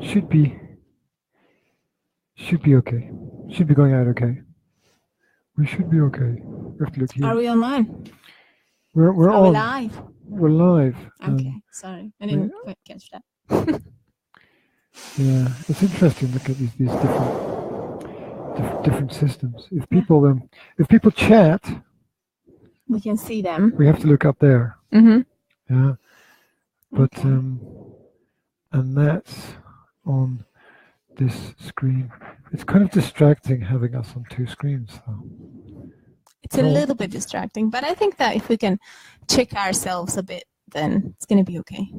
should be okay. Should be going out okay. We should be okay. We have to look here. Are we online? We're Are on. we live? We're live. Okay, sorry, I didn't quite catch that. Yeah, it's interesting. Look at these different systems. If people chat, we can see them. we have to look up there. Mm-hmm. Yeah, but Okay. and that's on this screen. It's kind of distracting having us on two screens, though. It's a little bit distracting, but I think that if we can check ourselves a bit, then it's going to be okay.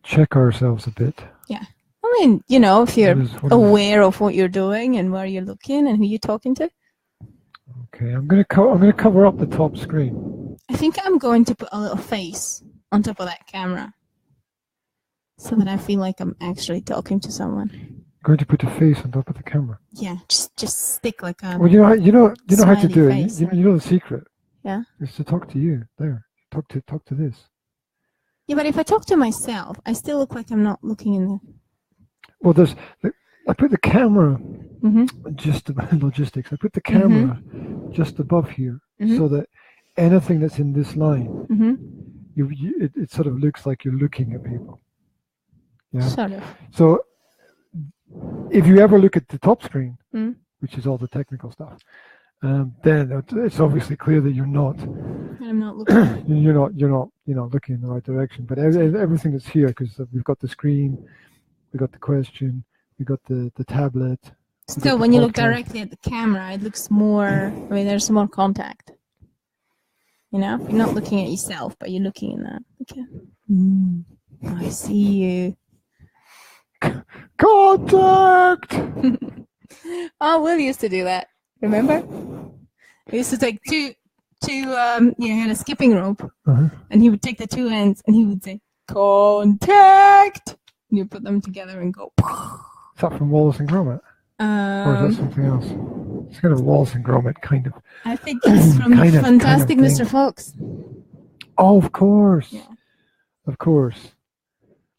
Check ourselves a bit. Yeah. I mean, you know, if you're What is aware of what you're doing and where you're looking and who you're talking to. Okay, I'm gonna cover up the top screen. I think I'm going to put a little face on top of that camera so that I feel like I'm actually talking to someone. Going to put a face on top of the camera. Yeah, just stick like a. Well, you know how to do it. Face. You know the secret. Yeah. Is to talk to you there. Talk to this. Yeah, but if I talk to myself, I still look like I'm not looking in the. Well, I put the camera Mm-hmm. just above logistics. I put the camera just above here, so that anything that's in this line, it sort of looks like you're looking at people. Yeah. Sort of. So if you ever look at the top screen, which is all the technical stuff, then it's obviously clear that you're not. I'm not looking. You're not looking in the right direction. But everything that's here, because we've got the screen, we got the question, we got the tablet. Still, when you look directly at the camera, it looks more. I mean, there's more contact. You know, you're not looking at yourself, but you're looking in that. Okay. I see you. Contact. Oh, Will used to do that. Remember? He used to take two. He had a skipping rope, and he would take the two ends, and he would say, "Contact." And you put them together and go. Is that from Wallace and Gromit? Or is that something else? It's kind of Wallace and Gromit, kind of. I think it's from Fantastic Mr. Fox. Oh, of course. Yeah. Of course.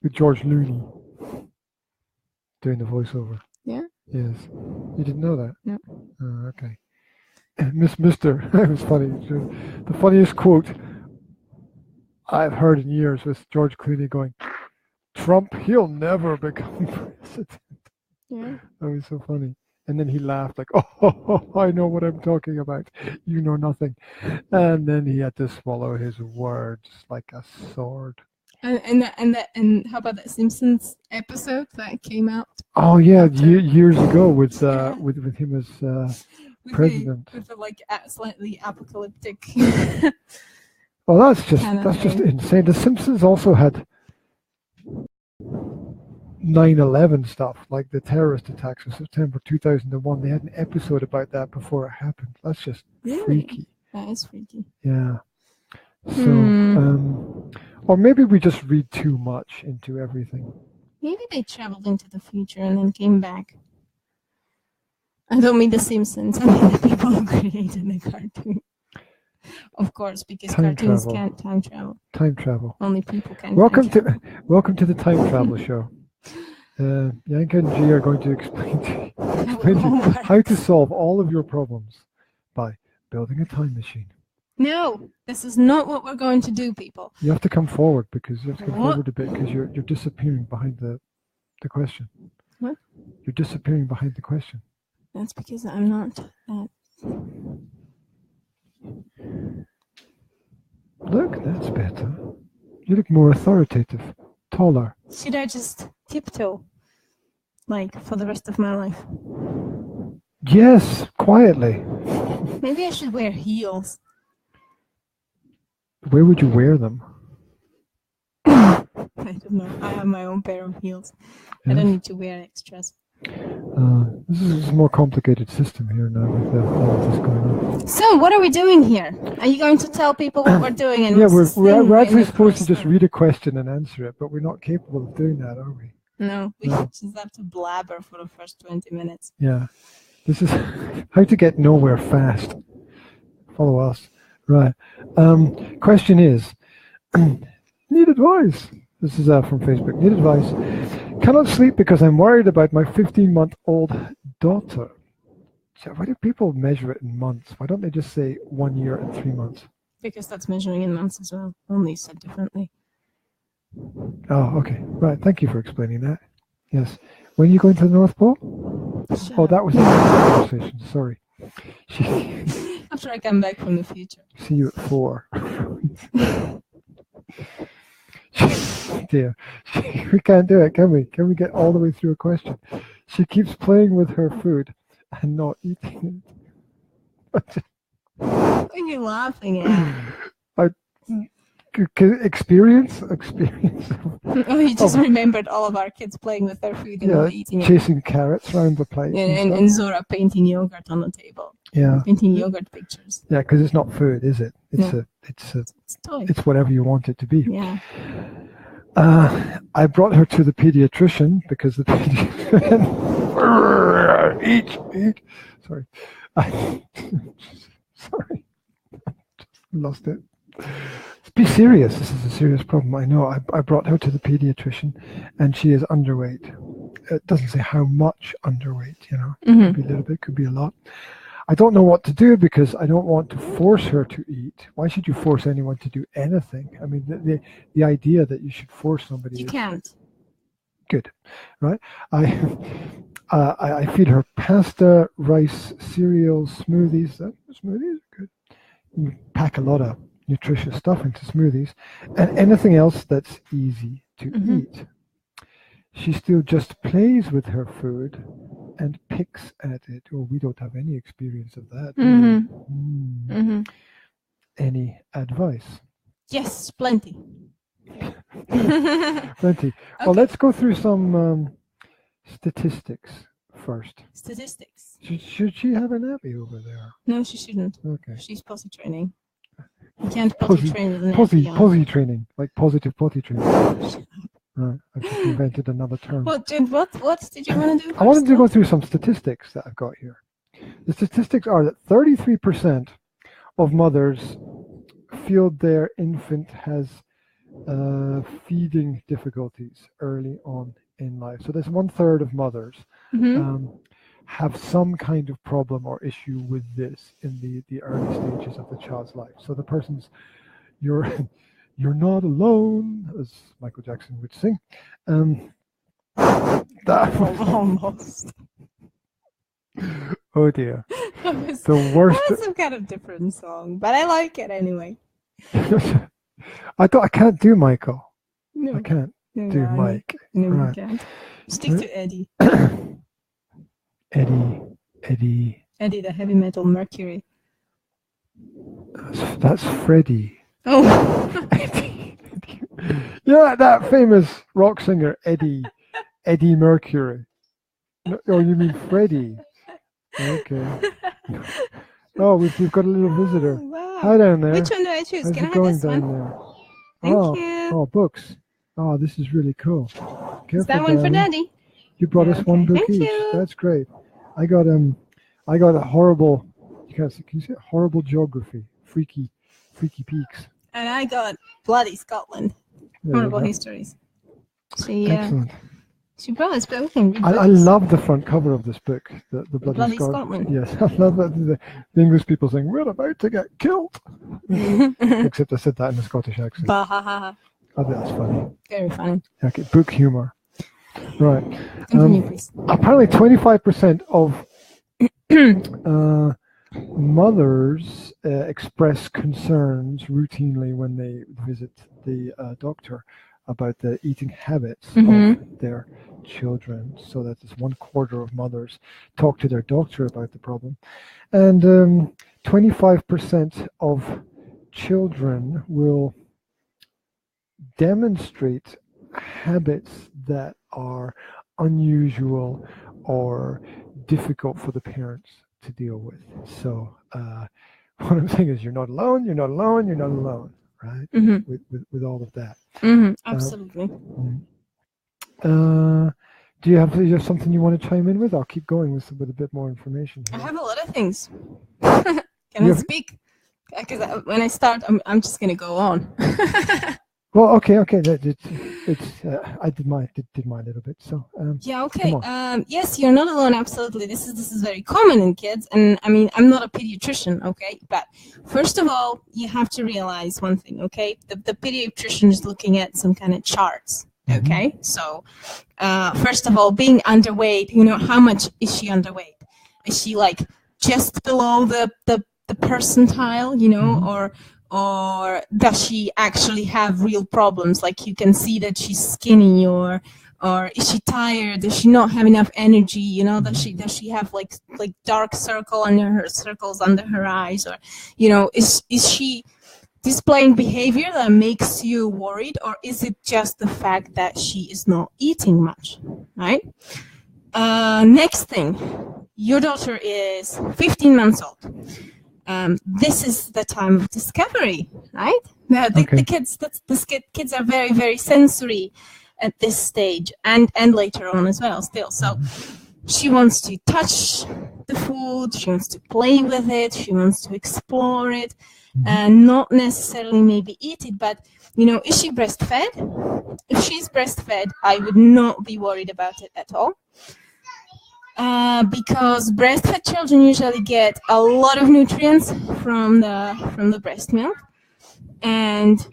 With George Looney doing the voiceover. Yeah. Yes. You didn't know that? No. Oh, okay. Mr. It was funny. The funniest quote I've heard in years was George Clooney going, "Trump, he'll never become president." Yeah. That was so funny. And then he laughed like, "Oh, I know what I'm talking about. You know nothing." And then he had to swallow his words like a sword. And how about that Simpsons episode that came out? Oh yeah, years ago with him as president. With the like slightly apocalyptic. Well, that's just insane. The Simpsons also had 9/11 stuff, like the terrorist attacks of September 2001. They had an episode about that before it happened. That's just freaky. That is freaky. Yeah. So, or maybe we just read too much into everything. Maybe they traveled into the future and then came back. I don't mean the Simpsons. I mean the people who created the cartoon. Of course, because cartoons can't time travel. Time travel. Only people can. Welcome to the time travel show. Yanka and G are going to explain to you how to solve all of your problems by building a time machine. No, this is not what we're going to do, people. You have to come forward because you have to come forward a bit because you're disappearing behind the question. What? You're disappearing behind the question. That's because I'm not that. Look, that's better. You look more authoritative, taller. Should I just tiptoe, like, for the rest of my life? Yes, quietly. Maybe I should wear heels. Where would you wear them? I don't know. I have my own pair of heels. Yes. I don't need to wear extras. This is a more complicated system here now with all of this going on. So, what are we doing here? Are you going to tell people what we're doing? And we're actually supposed to just read a question and answer it, but we're not capable of doing that, are we? No, we just have to blabber for the first 20 minutes. Yeah. This is how to get nowhere fast. Follow us. Right. Question is, need advice. This is from Facebook. Need advice. Cannot sleep because I'm worried about my 15-month-old daughter. So why do people measure it in months? Why don't they just say 1 year and 3 months? Because that's measuring in months as well, only said differently. Oh, okay. Right. Thank you for explaining that. Yes. When are you going to the North Pole? Oh, that was a conversation. Sorry. After I come back from the future. See you at 4. Dear. We can't do it, can we? Can we get all the way through a question? She keeps playing with her food and not eating it. What are you laughing at? Experience. Oh, you just remembered all of our kids playing with their food and not eating it. Chasing carrots around the place. And Zora painting yogurt on the table. Yeah. Painting yogurt pictures. Yeah, because it's not food, is it? It's a toy. It's whatever you want it to be. Yeah. I brought her to the pediatrician because the pediatrician eat. Sorry. Sorry. Just lost it. Be serious. This is a serious problem. I know. I brought her to the pediatrician, and she is underweight. It doesn't say how much underweight. Could be a little bit, could be a lot. I don't know what to do because I don't want to force her to eat. Why should you force anyone to do anything? I mean, the idea that you should force somebody. You can't. Good, right? I feed her pasta, rice, cereals, smoothies. Smoothies are good. You pack a lot of nutritious stuff into smoothies, and anything else that's easy to eat. She still just plays with her food and picks at it. Oh, we don't have any experience of that. Any advice? Yes, plenty. Plenty. Okay. Well, let's go through some statistics first. Statistics. Should she have a nappy over there? No, she shouldn't. Okay. She's potty training. You can't potty train with an nappy on. Potty training, like positive potty training. Right, I've just invented another term. What did you want to do? I wanted to go through some statistics that I've got here. The statistics are that 33% of mothers feel their infant has feeding difficulties early on in life. So there's 1/3 of mothers have some kind of problem or issue with this in the early stages of the child's life. So the person's, you're not alone, as Michael Jackson would sing. Almost. Oh dear. The worst. That's some kind of different song, but I like it anyway. I can't do Michael. No. I can't do Mike. No, right. you can't. Stick to Eddie. Eddie. Eddie, the heavy metal Mercury. That's Freddie. Oh. Eddie. Yeah, that famous rock singer Eddie Mercury. No, oh, you mean Freddie? Okay. Oh, we've got a little visitor. Wow. Hi down there. Which one do I choose? How's Can I it have going this down one? there? Thank you. Oh, books. Oh, this is really cool. Is that one for Daddy? You brought us one book Thank each. you. That's great. I got a horrible. Can you say horrible geography? Freaky peaks. And I got Bloody Scotland. Horrible histories. Excellent. She brought us, but we can read I love the front cover of this book, the Bloody Scotland. Yes, I love that. The English people saying, we're about to get killed. Except I said that in a Scottish accent. Bah. I think that's funny. Very funny. Okay, book humor. Right. Continue, please. Apparently 25% of mothers express concerns routinely when they visit the doctor about the eating habits of their children. So that is 1/4 of mothers talk to their doctor about the problem. And 25% of children will demonstrate habits that are unusual or difficult for the parents to deal with. So what I'm saying is you're not alone, right? With all of that. Absolutely. Do you have something you want to chime in with? I'll keep going with a bit more information here. I have a lot of things. Can I speak? Because when I start, I'm just going to go on. Well, okay. I did mine a little bit. So yeah, okay. Yes, you're not alone. Absolutely, this is very common in kids, and I mean, I'm not a pediatrician, okay. But first of all, you have to realize one thing, okay. The pediatrician is looking at some kind of charts, okay. So first of all, being underweight, you know, how much is she underweight? Is she like just below the percentile, you know, or does she actually have real problems? Like you can see that she's skinny, or is she tired? Does she not have enough energy? You know, does she have like dark circles under her eyes, or you know, is she displaying behavior that makes you worried, or is it just the fact that she is not eating much, right? Next thing, your daughter is 15 months old. This is the time of discovery, right? The kids are very, very sensory at this stage, and later on as well still. So she wants to touch the food, she wants to play with it, she wants to explore it, and not necessarily maybe eat it. But, you know, is she breastfed? If she's breastfed, I would not be worried about it at all. Because breastfed children usually get a lot of nutrients from the breast milk, and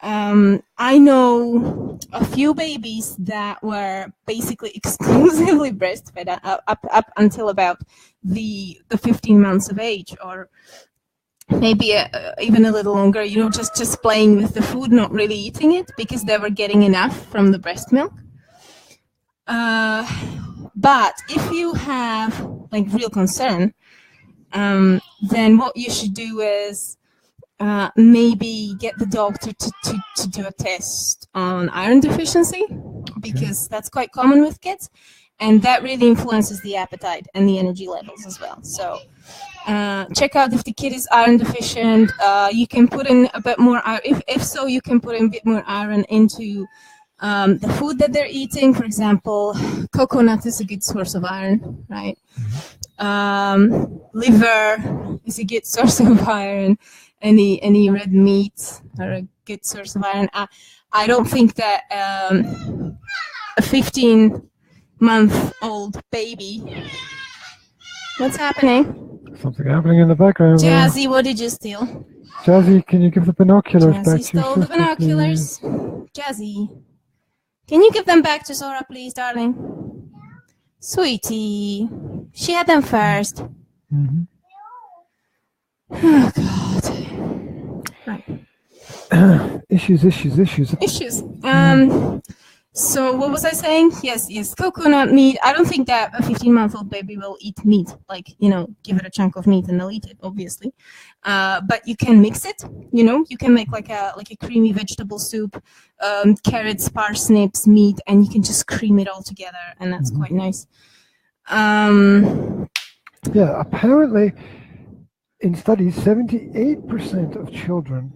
I know a few babies that were basically exclusively breastfed up until about the 15 months of age, or maybe even a little longer. You know, just playing with the food, not really eating it because they were getting enough from the breast milk. But if you have like real concern, then what you should do is maybe get the doctor to do a test on iron deficiency, because that's quite common with kids, and that really influences the appetite and the energy levels as well. So check out if the kid is iron deficient. You can put in a bit more iron. If so, you can put in a bit more iron into the food that they're eating. For example, coconut is a good source of iron, right? Liver is a good source of iron. Any red meats are a good source of iron. I don't think that a 15-month-old baby. What's happening? Something happening in the background. Jazzy, what did you steal? Jazzy, can you give the binoculars back to your sister, Jazzy stole the binoculars. Please? Jazzy. Can you give them back to Zora, please, darling? Sweetie. She had them first. Oh, God. Right. Issues. So what was I saying? Yes, coconut meat. I don't think that a 15-month-old baby will eat meat. Like, you know, give it a chunk of meat and they'll eat it, obviously. But you can mix it. You know, you can make like a creamy vegetable soup, carrots, parsnips, meat, and you can just cream it all together, and that's quite nice. Yeah, apparently, in studies, 78% of children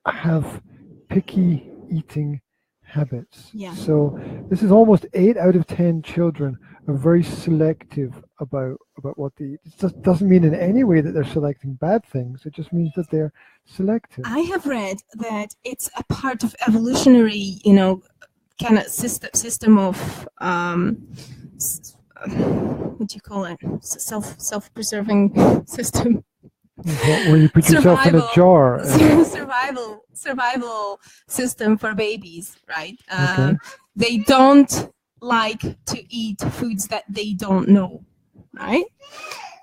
have picky eating habits. Yeah. So this is almost 8 out of 10 children are very selective about what they eat. It just doesn't mean in any way that they're selecting bad things. It just means that they're selective. I have read that it's a part of evolutionary, you know, kind of system of what do you call it? Self-preserving system. Where you put yourself in a jar. Survival system for babies, right? Okay. They don't like to eat foods that they don't know, right?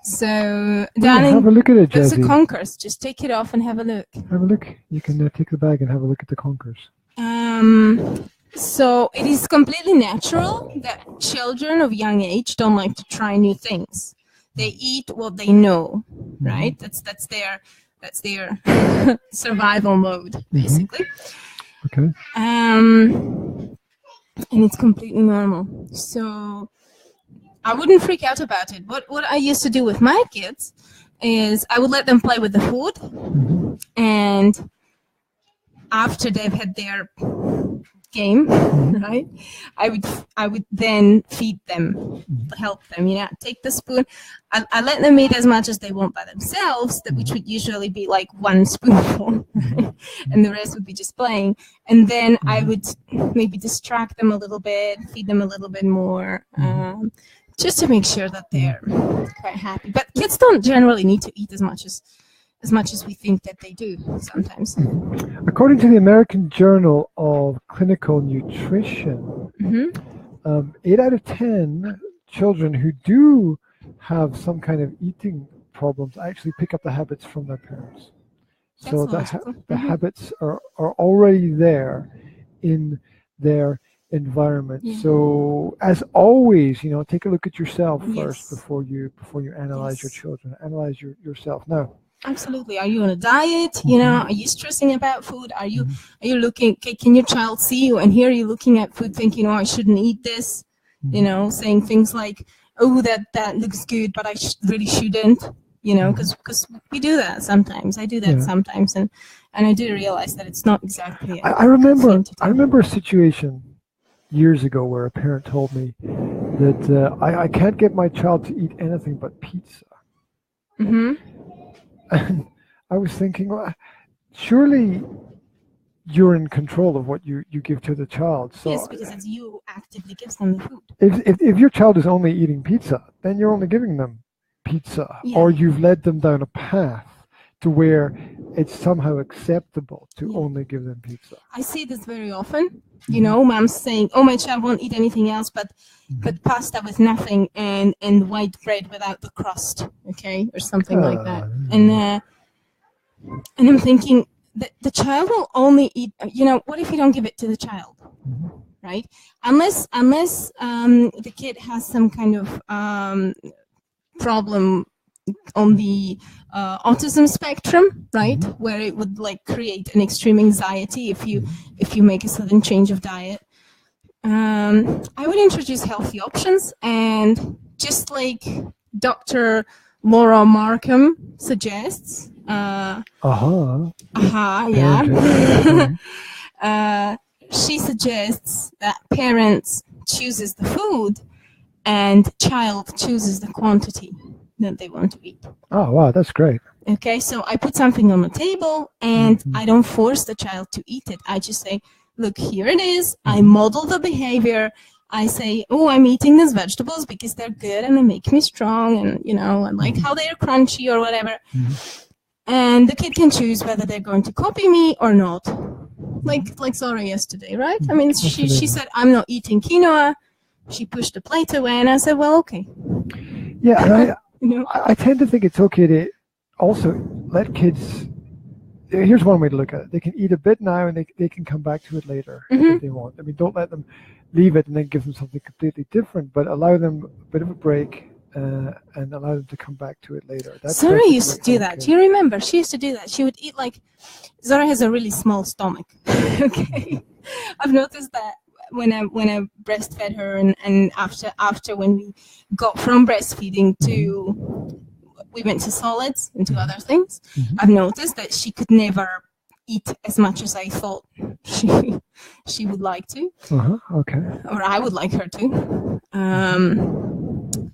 So, darling, have a look at it, there's a Jazzy. conkers. Just take it off and have a look. Have a look. You can take the bag and have a look at the conkers. So it is completely natural that children of young age don't like to try new things. They eat what they know, right? That's their survival mode, basically. Okay. And it's completely normal. So I wouldn't freak out about it. What I used to do with my kids is I would let them play with the food, and after they've had their game, right? I would then feed them, help them, take the spoon. I let them eat as much as they want by themselves, which would usually be like one spoonful, right? And the rest would be just playing. And then I would maybe distract them a little bit, feed them a little bit more, just to make sure that they're quite happy. But kids don't generally need to eat as much as we think that they do sometimes. According to the American Journal of Clinical Nutrition, 8 out of 10 children who do have some kind of eating problems actually pick up the habits from their parents. So the habits are already there in their environment. So as always, take a look at yourself first before you analyze your children. Analyze yourself. Now, absolutely. Are you on a diet? Are you stressing about food? Are you looking? Can your child see you and hear you looking at food, thinking, "Oh, I shouldn't eat this"? Saying things like, "Oh, that looks good, but I really shouldn't." Because we do that sometimes. I do that sometimes, and I do realize that it's not exactly. I remember a situation years ago where a parent told me that I can't get my child to eat anything but pizza. And I was thinking, well, surely you're in control of what you give to the child. So yes, because it's you actively gives them the food. If your child is only eating pizza, then you're only giving them pizza, or you've led them down a path to where it's somehow acceptable to only give them pizza. I see this very often. Mom's saying, "Oh, my child won't eat anything else but pasta with nothing and white bread without the crust, okay, or something like that." And I'm thinking that the child will only eat. What if you don't give it to the child, right? Unless the kid has some kind of problem on the autism spectrum, right, where it would create an extreme anxiety if you make a sudden change of diet. I would introduce healthy options, and just like Dr. Laura Markham suggests. She suggests that parents chooses the food and child chooses the quantity that they want to eat. Oh, wow, that's great. Okay, so I put something on the table and I don't force the child to eat it. I just say, look, here it is. I model the behavior. I say, oh, I'm eating these vegetables because they're good and they make me strong, and I like how they're crunchy or whatever. And the kid can choose whether they're going to copy me or not. Like Zora yesterday, right? I mean, she said, I'm not eating quinoa. She pushed the plate away, and I said, well, okay. Yeah, and I tend to think it's okay to also let kids. Here's one way to look at it: they can eat a bit now, and they can come back to it later if they want. I mean, don't let them leave it and then give them something completely different, but allow them a bit of a break and allow them to come back to it later. Zora used to do that. Do you remember? She used to do that. She would eat Zora has a really small stomach. Okay, I've noticed that. When I breastfed her and after when we got from breastfeeding to we went to solids and to other things, I've noticed that she could never eat as much as I thought she would like to. Okay. Or I would like her to.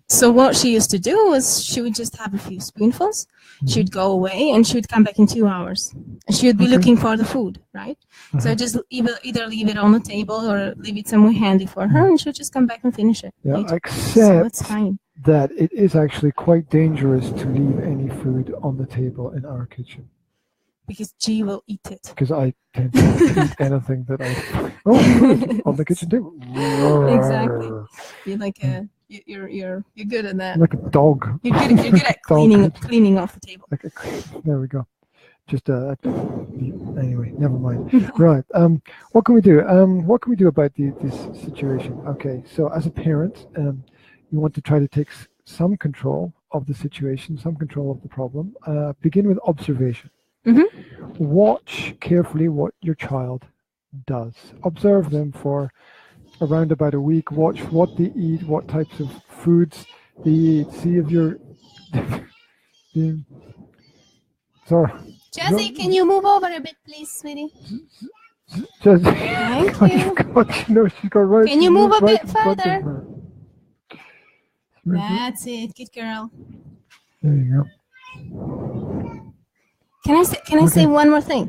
So what she used to do was she would just have a few spoonfuls. She would go away and she would come back in 2 hours. And she would be looking for the food, right? So just either leave it on the table or leave it somewhere handy for her, and she'll just come back and finish it. Yeah, later. except so it's fine. That it is actually quite dangerous to leave any food on the table in our kitchen. Because G will eat it. Because I tend to eat anything that food on the kitchen table. Exactly. You're like you're good at that. Like a dog. You're good at cleaning off the table. There we go. Just anyway, never mind. Right. What can we do? What can we do about this situation? Okay. So as a parent, you want to try to take some control of the situation, some control of the problem. Begin with observation. Watch carefully what your child does. Observe them for around about a week. Watch what they eat, what types of foods they eat. See if you're... Sorry. Jesse, can you move over a bit, please, sweetie? Just, Thank God, you. God, you know, she's got right. Can you move a right bit in front of further? her. That's it. Good girl. There you Can I say one more thing?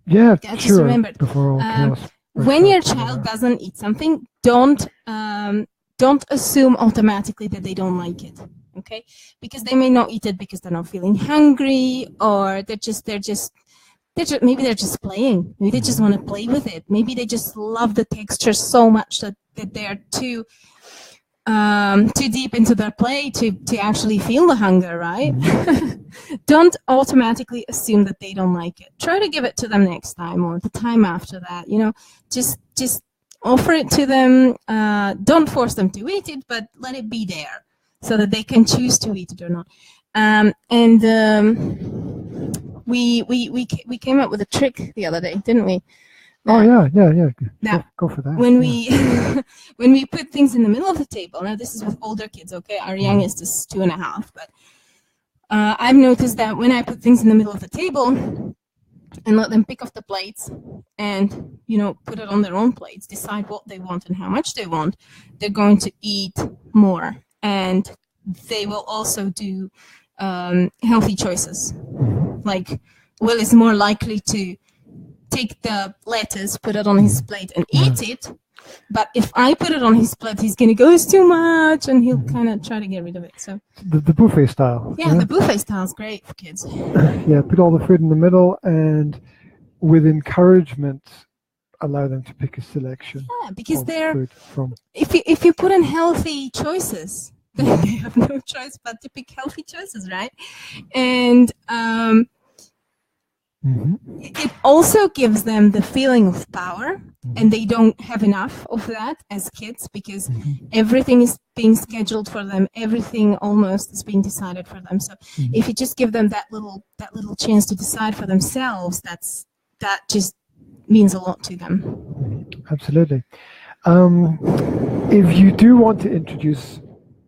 go. Yeah, I just sure. remembered. Before all chaos When breaks your out child somewhere. doesn't eat something, don't assume automatically that they don't like it. Okay, because they may not eat it because they're not feeling hungry, or maybe they're just playing. Maybe they just want to play with it. Maybe they just love the texture so much that they're too deep into their play to actually feel the hunger, right? Don't automatically assume that they don't like it. Try to give it to them next time or the time after that. You know, just offer it to them. Don't force them to eat it, but let it be there so that they can choose to eat it or not. We came up with a trick the other day, didn't we? Oh yeah. Now, Go for that. when we when we put things in the middle of the table. Now this is with older kids, okay? Our youngest is 2.5, but I've noticed that when I put things in the middle of the table and let them pick off the plates and, you know, put it on their own plates, decide what they want and how much they want, they're going to eat more, and they will also do healthy choices. Like Will is more likely to take the lettuce, put it on his plate and eat it. But if I put it on his plate, he's going to go, it's too much, and he'll kind of try to get rid of it. So the buffet style. Yeah, the buffet style is great for kids. Yeah, put all the food in the middle, and with encouragement, allow them to pick a selection. Yeah, because of they're food from. If you put in healthy choices, then they have no choice but to pick healthy choices, right? And it also gives them the feeling of power, and they don't have enough of that as kids because everything is being scheduled for them, everything almost is being decided for them. So if you just give them that little chance to decide for themselves, that just means a lot to them. Absolutely. If you do want to introduce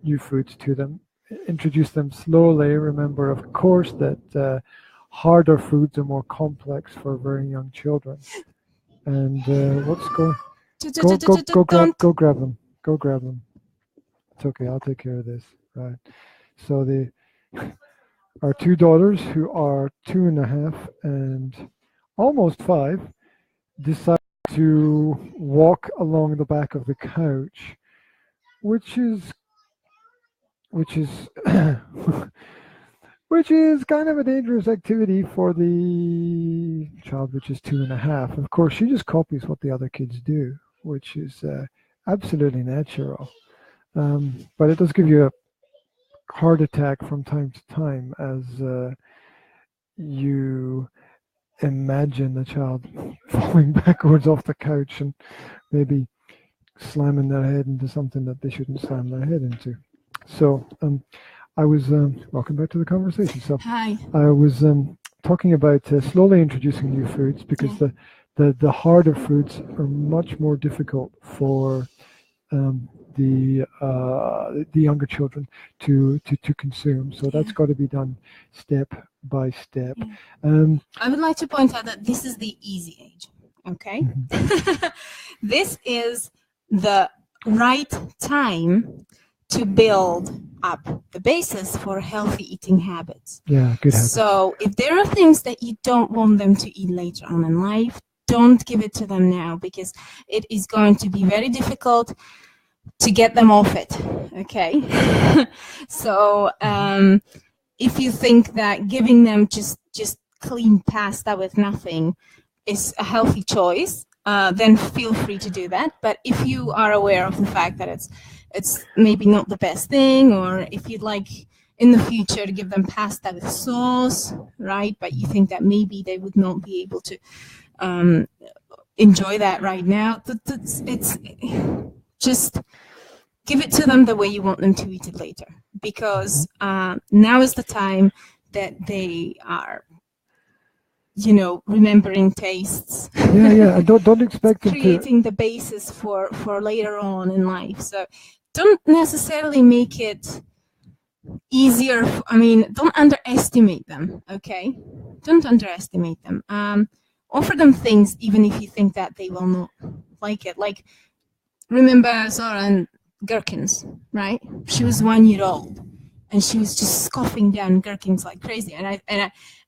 new foods to them, introduce them slowly. Remember, of course, that harder foods are more complex for very young children. And let's go grab them. Go grab them. It's okay. I'll take care of this. Right. So our two daughters, who are 2.5 and almost 5, decide to walk along the back of the couch, which is which is kind of a dangerous activity for the child, which is 2.5. Of course, she just copies what the other kids do, which is absolutely natural. But it does give you a heart attack from time to time as you imagine the child falling backwards off the couch and maybe slamming their head into something that they shouldn't slam their head into. So I was welcome back to the conversation. So Hi. I was talking about slowly introducing new foods because the harder foods are much more difficult for the younger children to consume. So that's got to be done step by step. I would like to point out that this is the easy age. Okay, this is the right time to build up the basis for healthy eating habits. Yeah, good habits. So if there are things that you don't want them to eat later on in life, don't give it to them now because it is going to be very difficult to get them off it. Okay, so if you think that giving them just clean pasta with nothing is a healthy choice, then feel free to do that. But if you are aware of the fact that it's maybe not the best thing, or if you'd like in the future to give them pasta with sauce, right? But you think that maybe they would not be able to enjoy that right now, it's just give it to them the way you want them to eat it later, because now is the time that they are, remembering tastes. Yeah. Don't expect them to creating the basis for later on in life. So don't necessarily make it easier. Don't underestimate them. Okay, don't underestimate them. offer them things even if you think that they will not like it. Like, remember Zora and gherkins, right? She was 1 year old, and she was just scoffing down gherkins like crazy. And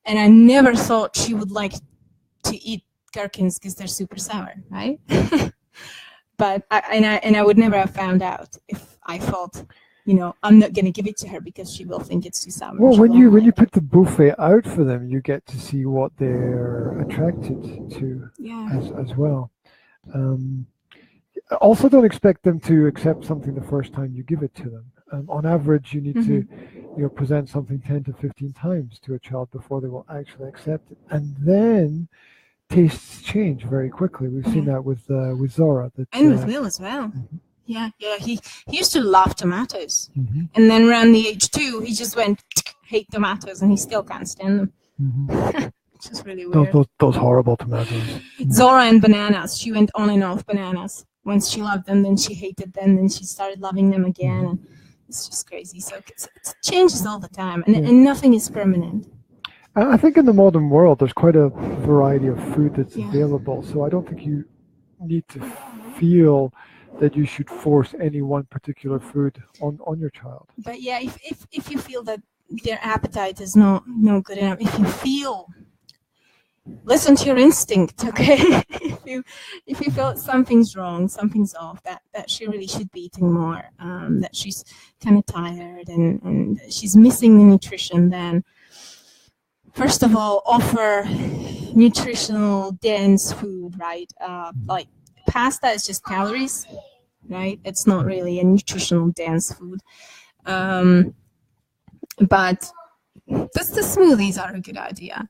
I never thought she would like to eat gherkins because they're super sour, right? But I would never have found out if I thought, you know, I'm not going to give it to her because she will think it's too sour. Well, when you put the buffet out for them, you get to see what they're attracted to as well. Also, don't expect them to accept something the first time you give it to them. On average, you need to, present something 10 to 15 times to a child before they will actually accept it, and then tastes change very quickly. We've seen that with Zora. And with Will as well. Yeah. He used to love tomatoes, and then around the age 2, he just went hate tomatoes, and he still can't stand them. Which is really weird. Those horrible tomatoes. Zora and bananas. She went on and off bananas. Once she loved them, then she hated them, then she started loving them again. And it's just crazy. So it changes all the time, and nothing is permanent. I think in the modern world, there's quite a variety of food that's available. So I don't think you need to feel that you should force any one particular food on your child. But yeah, if you feel that their appetite is not good enough, if you feel, listen to your instinct, okay? if you feel something's wrong, something's off, that she really should be eating more, that she's kind of tired and she's missing the nutrition, then first of all, offer nutritional dense food, right? Like pasta is just calories, right? It's not really a nutritional dense food. But the smoothies are a good idea.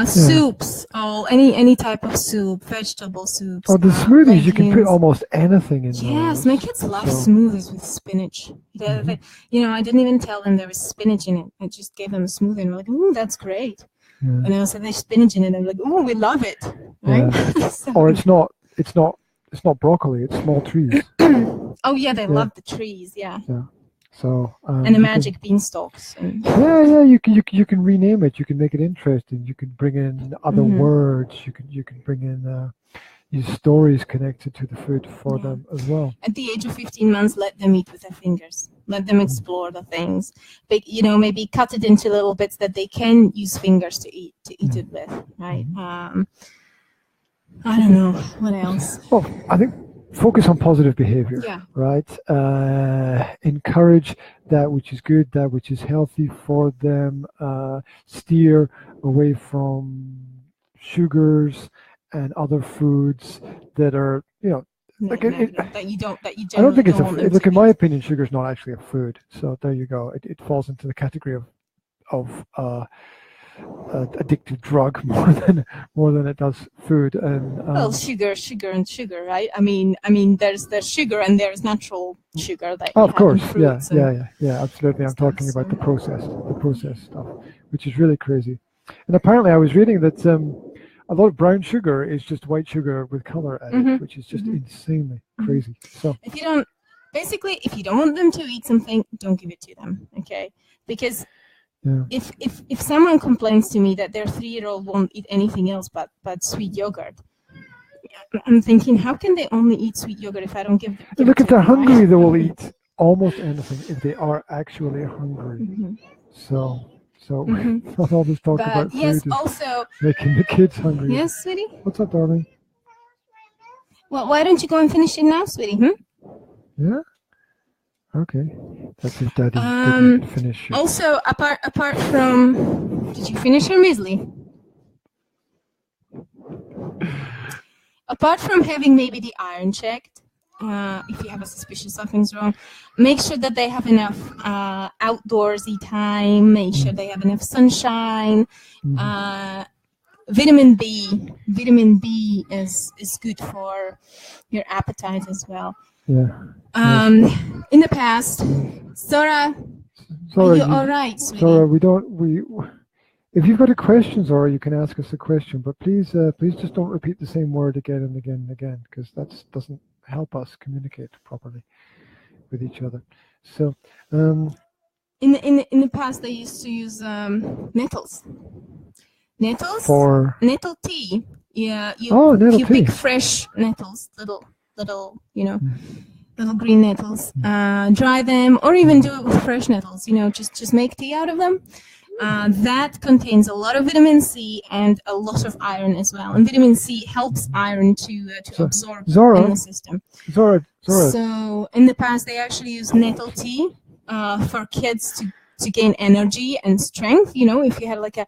Soups, any type of soup, vegetable soups. The smoothies, you can put almost anything in. Yes, my kids love smoothies with spinach. I didn't even tell them there was spinach in it. I just gave them a smoothie, and they're like, "Ooh, that's great." And I said, "There's spinach in it," and they're like, "Ooh, we love it." Right? So, or it's not broccoli. It's small trees. Oh yeah, they love the trees. Yeah. So and the magic beanstalks. You can rename it. You can make it interesting. You can bring in other words. You can bring in these stories connected to the food for them as well. At the age of 15 months, let them eat with their fingers. Let them explore the things. But maybe cut it into little bits that they can use fingers to eat it with. Right. I don't know what else. Well, I think focus on positive behavior, right? Encourage that which is good, that which is healthy for them. Steer away from sugars and other foods that are, that you don't. I don't think it's look. In my opinion, sugar is not actually a food. So there you go. It falls into the category of addictive drug more than it does food. And well, sugar, right? I mean, there's sugar and there's natural sugar that. Of course, yeah, absolutely. I'm talking about the processed stuff, which is really crazy. And apparently, I was reading that a lot of brown sugar is just white sugar with color added, which is just insanely crazy. So if you don't want them to eat something, don't give it to them, okay? Because if someone complains to me that their 3-year-old won't eat anything else but sweet yogurt, I'm thinking, how can they only eat sweet yogurt if I don't give Look, if they're hungry, they will eat almost anything if they are actually hungry. So not all this talk about food is also making the kids hungry. Yes, sweetie? What's up, darling? Well, why don't you go and finish it now, sweetie? Yeah? Okay. That's if Daddy didn't finish it. Also, apart from... Did you finish your muesli? Apart from having maybe the iron checked, if you have a suspicion something's wrong, make sure that they have enough outdoorsy time, make sure they have enough sunshine. Vitamin B is good for your appetite as well. In the past, Zora, are you all right, sweetie? Zora, if you've got a question, Zora, you can ask us a question, but please just don't repeat the same word again and again and again, because that doesn't help us communicate properly with each other. So, in the past, they used to use nettles. Nettle tea Yeah, nettle you tea. pick fresh nettles, little little green nettles, dry them, or even do it with fresh nettles. Just make tea out of them. That contains a lot of vitamin C and a lot of iron as well. And vitamin C helps iron to absorb in the system. Zora. So in the past, they actually used nettle tea for kids to gain energy and strength. If you had like a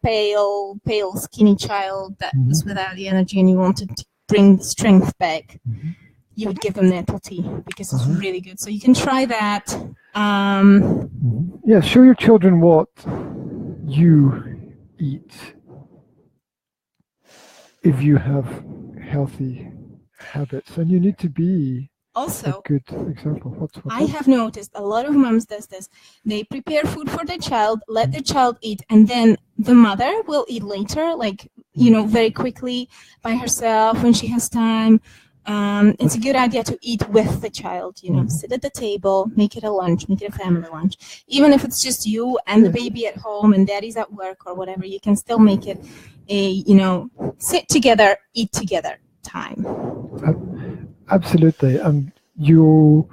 pale, skinny child that was without the energy and you wanted to bring the strength back, you would give them nettle tea because it's really good. So you can try that. Yeah, show your children what you eat if you have healthy habits, and you need to be also a good example. What's I have noticed a lot of moms does this. They prepare food for their child, let their child eat, and then the mother will eat later, like very quickly by herself when she has time. It's a good idea to eat with the child, sit at the table, make it a lunch, make it a family lunch. Even if it's just you and the baby at home and daddy's at work or whatever, you can still make it a, sit together, eat together time. Absolutely. And you're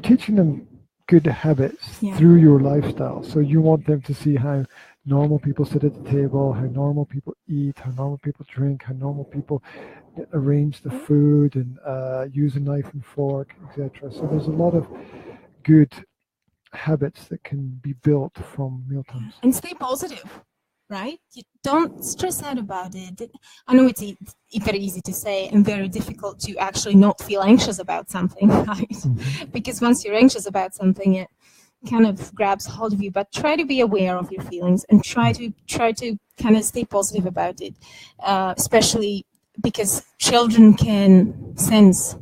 teaching them good habits through your lifestyle. So you want them to see how normal people sit at the table, how normal people eat, how normal people drink, how normal people arrange the food and use a knife and fork, etc. So there's a lot of good habits that can be built from mealtimes. And stay positive, right? You don't stress out about it. I know it's very easy to say and very difficult to actually not feel anxious about something, right? Because once you're anxious about something, it kind of grabs hold of you. But try to be aware of your feelings and try to kind of stay positive about it, especially because children can sense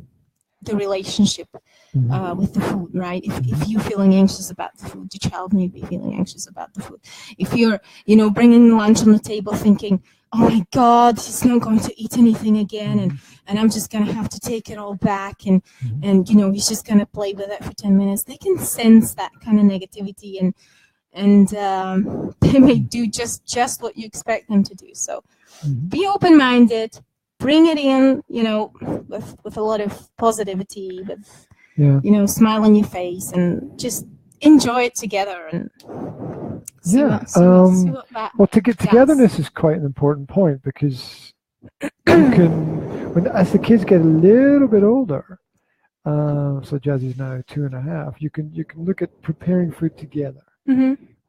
the relationship with the food, right? If you're feeling anxious about the food, your child may be feeling anxious about the food. If you're, bringing lunch on the table thinking, oh my God, he's not going to eat anything again, and I'm just going to have to take it all back, and he's just going to play with it for 10 minutes. They can sense that kind of negativity, and they may do just what you expect them to do. So be open-minded. Bring it in, with a lot of positivity, with, smile on your face, and just enjoy it together and see what well, togetherness is quite an important point, because you can, as the kids get a little bit older, so Jazzy's now 2.5, you can look at preparing food together.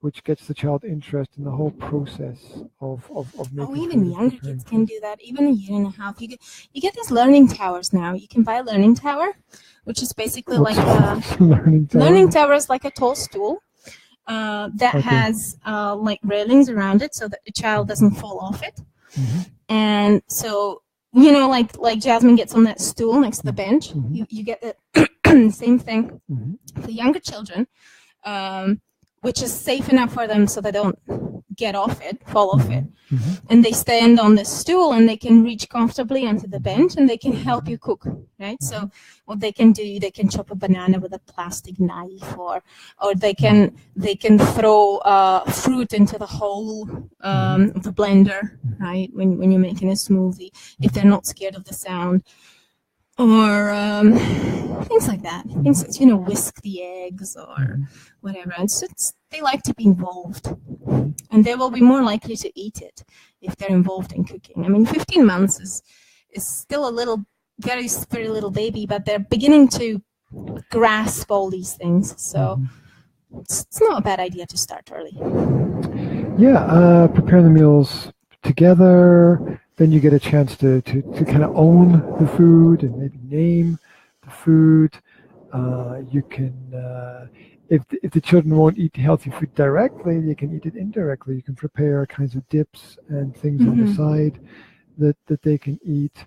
Which gets the child interested in the whole process of making. Even younger kids can do that. Even 1.5 years. You get these learning towers now. You can buy a learning tower, which is basically like a learning tower is like a tall stool that has like railings around it so that the child doesn't fall off it. And so like Jasmine gets on that stool next to the bench. You get the same thing for younger children. Which is safe enough for them so they don't fall off it. And they stand on the stool and they can reach comfortably onto the bench and they can help you cook, right? So what they can do, they can chop a banana with a plastic knife, or they can throw fruit into the hole of the blender, right? When you're making a smoothie, if they're not scared of the sound. Or things like that. Things that, whisk the eggs or whatever. And so they like to be involved. And they will be more likely to eat it if they're involved in cooking. I mean, 15 months is still a little, very, very little baby, but they're beginning to grasp all these things. So it's not a bad idea to start early. Yeah, prepare the meals together. Then you get a chance to kind of own the food and maybe name the food. You can, if the children won't eat healthy food directly, you can eat it indirectly. You can prepare kinds of dips and things on the side that they can eat.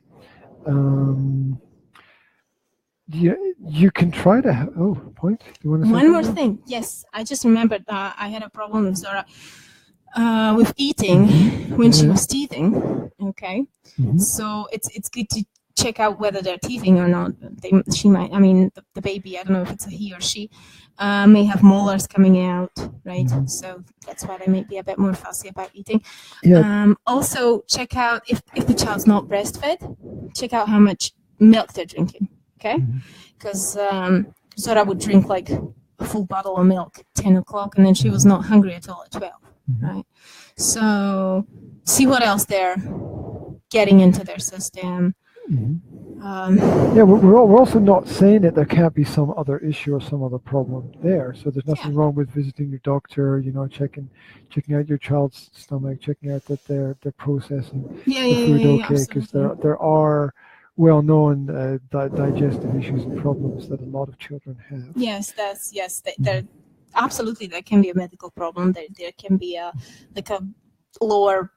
You can try to have, point. Do you want to say one more thing? Yes, I just remembered I had a problem with Zora. With eating when she was teething, okay? So it's good check out whether they're teething or not. She might, I mean, the baby, I don't know if it's a he or she, may have molars coming out, right? Mm-hmm. So that's why they may be a bit more fussy about eating. Yeah. Also, check out if the child's not breastfed, check out how much milk they're drinking, okay? Because Zora would drink like a full bottle of milk at 10 o'clock, and then she was not hungry at all at 12, right? So see what else they're getting into their system. Yeah, we're also not saying that there can't be some other issue or some other problem there. So there's nothing wrong with visiting your doctor, you know, checking out your child's stomach, checking out that they're processing the food okay, because there are well-known digestive issues and problems that a lot of children have. Yes, there absolutely there can be a medical problem. There can be a lower,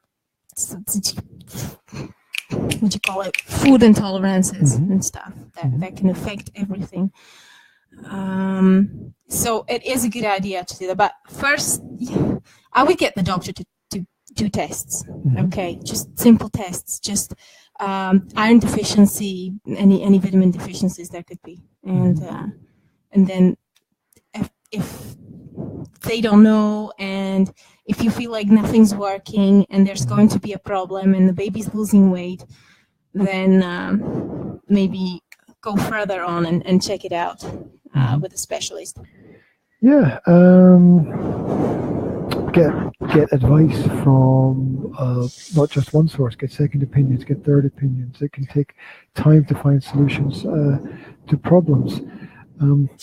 what you call it, food intolerances and stuff that can affect everything. So it is a good idea to do that. But first, I would get the doctor to do tests. Okay, just simple tests, just iron deficiency, any vitamin deficiencies there could be, and then if they don't know, and if you feel like nothing's working and there's going to be a problem and the baby's losing weight, then maybe go further on and check it out with a specialist. Yeah, get advice from not just one source. Get second opinions, get third opinions. It can take time to find solutions to problems.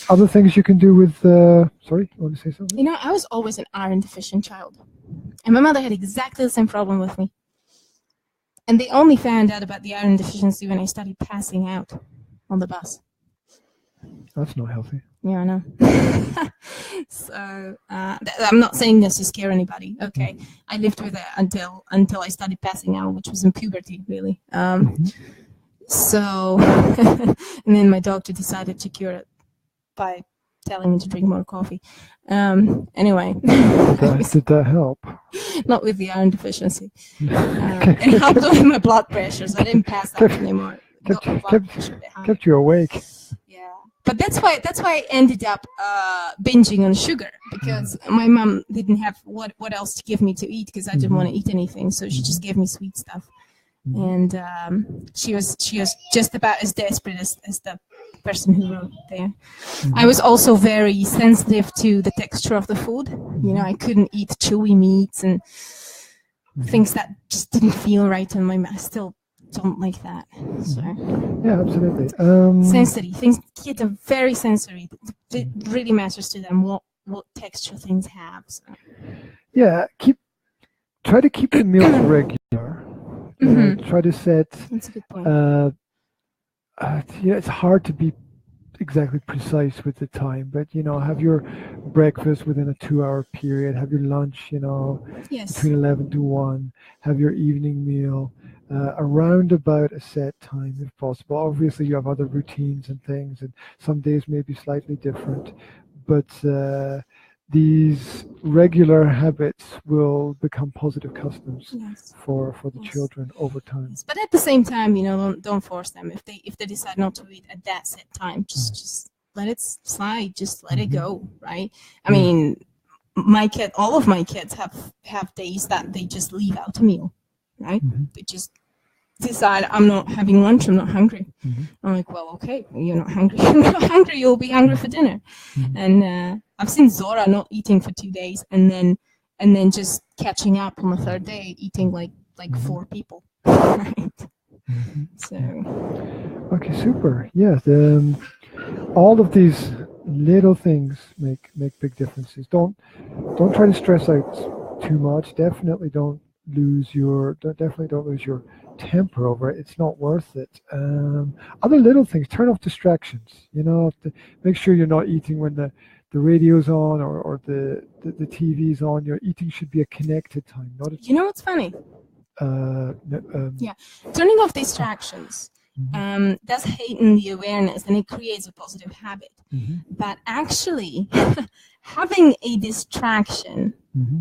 Other things you can do with, sorry, you want to say something? You know, I was always an iron deficient child. And my mother had exactly the same problem with me. And they only found out about the iron deficiency when I started passing out on the bus. That's not healthy. Yeah, I know. So, I'm not saying this to scare anybody, okay? I lived with it until I started passing out, which was in puberty, really. So, and then my doctor decided to cure it by telling me to drink more coffee. Anyway. Did that help? Not with the iron deficiency. It helped with my blood pressure, so I didn't pass out anymore. Kept you awake. Yeah, but that's why I ended up binging on sugar, because my mom didn't have what else to give me to eat, because I didn't want to eat anything, so she just gave me sweet stuff. And she was just about as desperate as the person who wrote there. I was also very sensitive to the texture of the food. You know, I couldn't eat chewy meats and things that just didn't feel right in my mouth. I still don't like that. So yeah, absolutely. Sensory things. Kids are very sensory. It really matters to them what texture things have. So. Yeah, try to keep the meals regular. Try to set. That's a good point. It's hard to be exactly precise with the time, but have your breakfast within a 2-hour period. Have your lunch, between 11 to 1. Have your evening meal around about a set time, if possible. Obviously, you have other routines and things, and some days may be slightly different, but these regular habits will become positive customs for the children over time. Yes. But at the same time, don't force them. If they decide not to eat at that set time, just let it slide. Just let it go, right? I mean, all of my kids have days that they just leave out a meal, right? They just decide, I'm not having lunch, I'm not hungry. I'm like, well, okay, you're not hungry. You're not hungry, you'll be hungry for dinner. And I've seen Zora not eating for 2 days and then just catching up on the third day, eating like 4 people. Right? So okay, super. Yeah, all of these little things make big differences. Don't try to stress out too much. Definitely don't lose your temper over it. It's not worth it. Other little things, turn off distractions. Make sure you're not eating when the radio's on or the TV's on. Your eating should be a connected time, not a. You know what's funny? Turning off distractions does heighten the awareness, and it creates a positive habit. But actually, having a distraction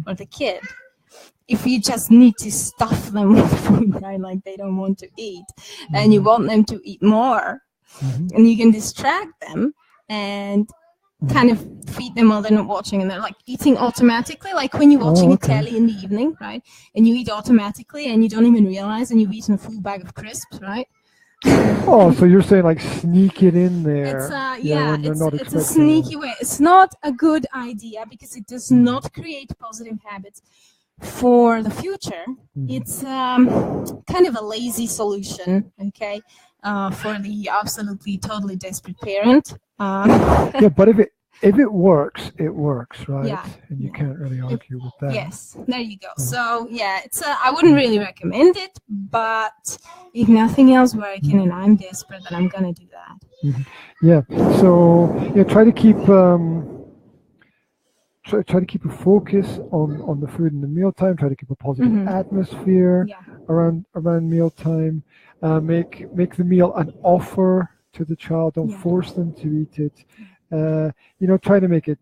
or the kid if you just need to stuff them with food, right, like they don't want to eat, and you want them to eat more, and you can distract them and kind of feed them while they're not watching, and they're like eating automatically, like when you're watching a telly in the evening, right, and you eat automatically and you don't even realize, and you've eaten a full bag of crisps, right? Oh, so you're saying like sneak it in there? It's it's a sneaky way. It's not a good idea because it does not create positive habits for the future. It's kind of a lazy solution, okay, for the absolutely totally desperate parent. Yeah, but if it works, it works, right? Yeah. And you can't really argue with that. Yes, there you go. So yeah, it's I wouldn't really recommend it, but if nothing else working and I'm desperate, then I'm gonna do that. Yeah. So yeah, try to keep try to keep a focus on the food in the mealtime. Try to keep a positive atmosphere around mealtime. Make the meal an offer to the child. Don't force them to eat it. Try to make it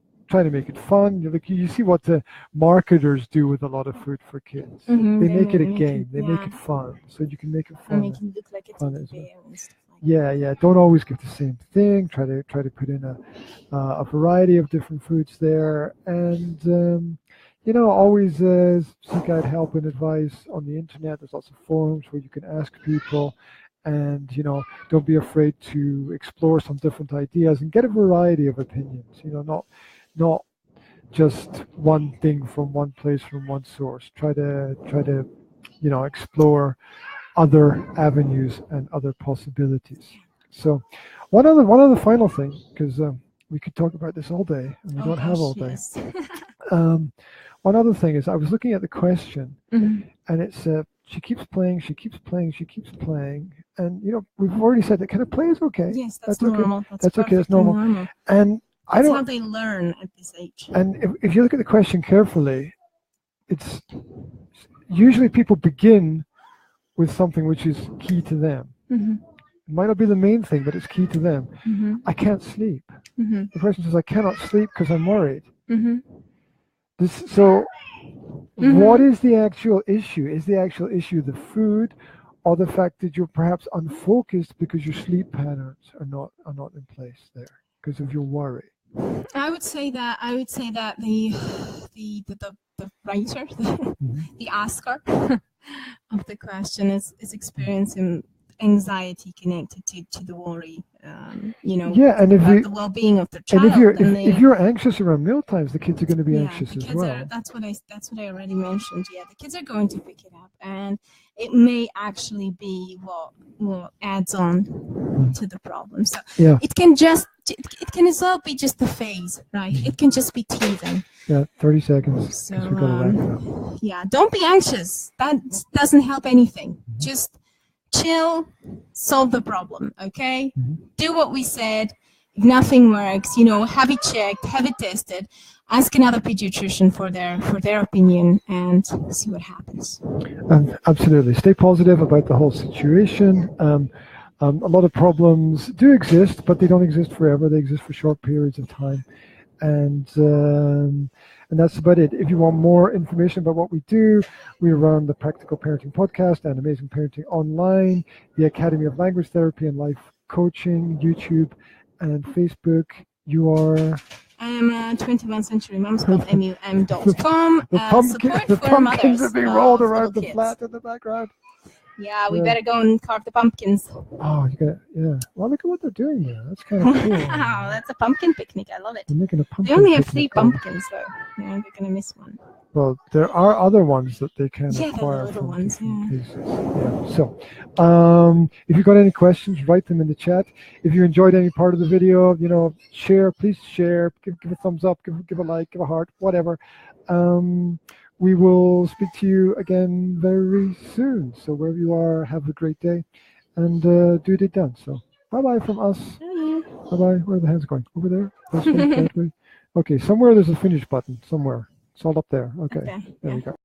fun. You see what the marketers do with a lot of food for kids. They make it a game. They make it fun, so you can make it fun. And make it look like it's fun a as well. bear and stuff like Yeah. Don't always give the same thing. Try to put in a variety of different foods there, and always seek out help and advice on the internet. There's lots of forums where you can ask people. And don't be afraid to explore some different ideas and get a variety of opinions. Not just one thing from one place, from one source. Try to explore other avenues and other possibilities. So one other final thing, because we could talk about this all day, and we don't have all day. Yes. One other thing is, I was looking at the question, and it's she keeps playing, and we've already said that kind of play is okay. Yes, that's normal. Okay. That's okay. It's normal. And that's how they learn at this age. And if you look at the question carefully, it's usually people begin with something which is key to them. It might not be the main thing, but it's key to them. I can't sleep. The person says, I cannot sleep because I'm worried. What is the actual issue? Is the actual issue the food, or the fact that you're perhaps unfocused because your sleep patterns are not in place there because of your worry? I would say that the writer, the asker of the question is experiencing anxiety connected to the worry, and about the well-being of the child. And if you're anxious around meal times, the kids are going to be anxious as well. That's what I already mentioned. Yeah, the kids are going to pick it up, and it may actually be what adds on to the problem. So it can as well be just the phase, right? It can just be teething. Yeah, 30 seconds. So don't be anxious. That doesn't help anything. Just chill, solve the problem, okay? Do what we said. If nothing works, have it checked, have it tested, ask another pediatrician for their opinion, and see what happens. Absolutely. Stay positive about the whole situation. A lot of problems do exist, but they don't exist forever. They exist for short periods of time. And that's about it. If you want more information about what we do, we run the Practical Parenting Podcast and Amazing Parenting Online, the Academy of Language Therapy and Life Coaching, YouTube and Facebook. You are... I am 21st Century Moms, spelled MUM.com. The pumpkins are being rolled around the flat in the background. Yeah, we better go and carve the pumpkins. Oh, well, look at what they're doing there. That's kind of cool. Wow, that's a pumpkin picnic. I love it. They're making a pumpkin. They only have 3 pumpkins, though. Yeah, they're going to miss one. Well, there are other ones that they can acquire. The little ones, cases. Yeah. So, if you've got any questions, write them in the chat. If you enjoyed any part of the video, share. Please share. Give a thumbs up. Give a like. Give a heart. Whatever. We will speak to you again very soon. So wherever you are, have a great day, and do it done. So bye-bye from us. Bye-bye. Where are the hands going? Over there? This way, that way? Okay, somewhere there's a finish button. Somewhere. It's all up there. Okay. There we go.